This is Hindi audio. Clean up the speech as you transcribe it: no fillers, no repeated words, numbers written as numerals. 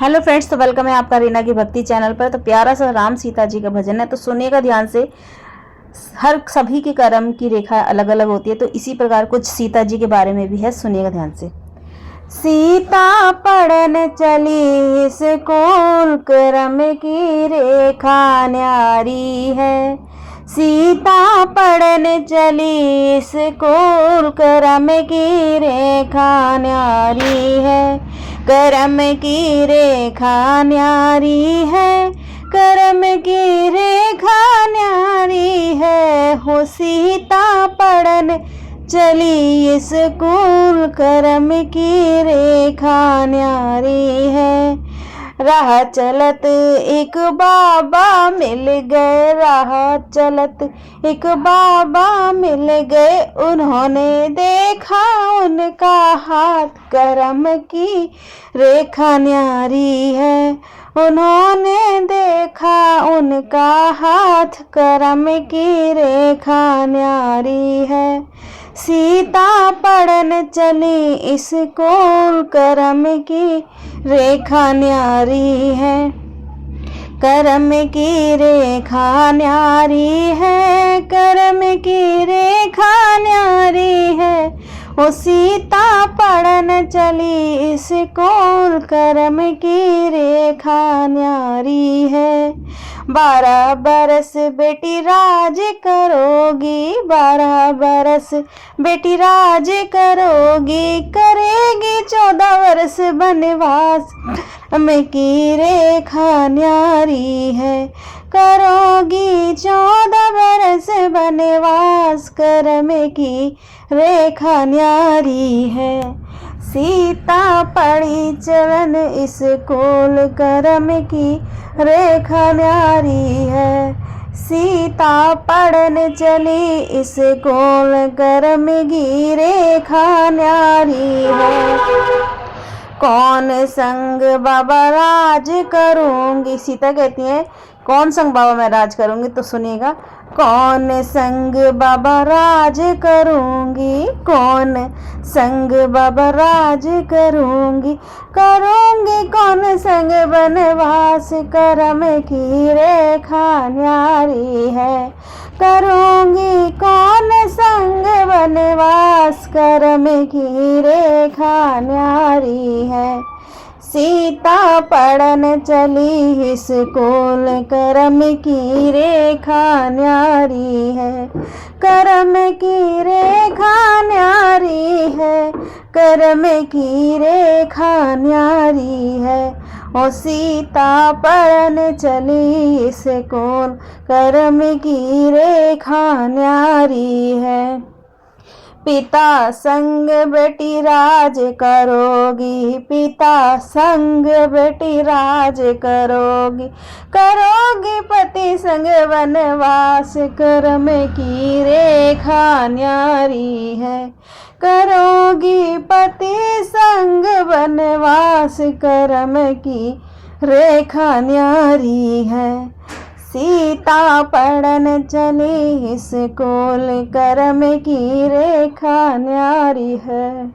हेलो फ्रेंड्स, तो वेलकम है आपका रीना की भक्ति चैनल पर। तो प्यारा सा राम सीता जी का भजन है, तो सुनिएगा ध्यान से। हर सभी के कर्म की रेखा अलग अलग होती है, तो इसी प्रकार कुछ सीता जी के बारे में भी है, सुनिएगा ध्यान से। सीता पढ़न चली स्कूल, कर्म की रेखा न्यारी है। सीता पढ़न चली स्कूल, कर्म की रेखा न्यारी है। कर्म की रेखा न्यारी है, कर्म की रेखा न्यारी है। हो सीता पढ़न चली स्कूल, कर्म की रेखा न्यारी है। राह चलत एक बाबा मिल गए, राह चलत एक बाबा मिल गए। उन्होंने देखा उनका हाथ, कर्म की रेखा न्यारी है। उन्होंने देखा उनका हाथ, कर्म की रेखा न्यारी है। सीता पढ़न चली स्कूल, कर्म की रेखा न्यारी है। कर्म की रेखा न्यारी है, कर्म की रेखा न्यारी है। ओ सीता पढ़न चली स्कूल, कर्म की रेखा न्यारी है। 12 बरस बेटी राज करोगी, 12 बरस बेटी राज करोगी। करेगी 14 वर्ष बनवास, कर्म की रेखा न्यारी है। करोगी 14 बरस बनवास, कर्म की रेखा न्यारी है। सीता पढ़ी चलन स्कूल, कर्म की रेखा न्यारी है। सीता पढ़न चली स्कूल, कर्म की रेखा न्यारी है। कौन संग बाबा राज करूंगी, सीता कहती है कौन संग बाबा मैं राज करूंगी, तो सुनिएगा। कौन संग बाबा राज करूंगी, कौन संग बाबा राज करूंगी। करूंगी कौन संग बनवास, कर्म की रेखा न्यारी है। करूंगी कौन संग बनवास, कर्म की रेखा न्यारी है। सीता पढ़न चली स्कूल, कर्म की रेखा न्यारी है। कर्म की रेखा न्यारी है, कर्म की रेखा न्यारी है। ओ सीता पढ़न चली स्कूल, कर्म की रेखा न्यारी है। पिता संग बेटी राज करोगी, पिता संग बेटी राज करोगी। करोगी पति संग वनवास, कर्म की रेखा न्यारी है। करोगी पति संग वनवास, कर्म की रेखा न्यारी है। सीता पढ़न चली स्कूल, कर्म की रेखा न्यारी है।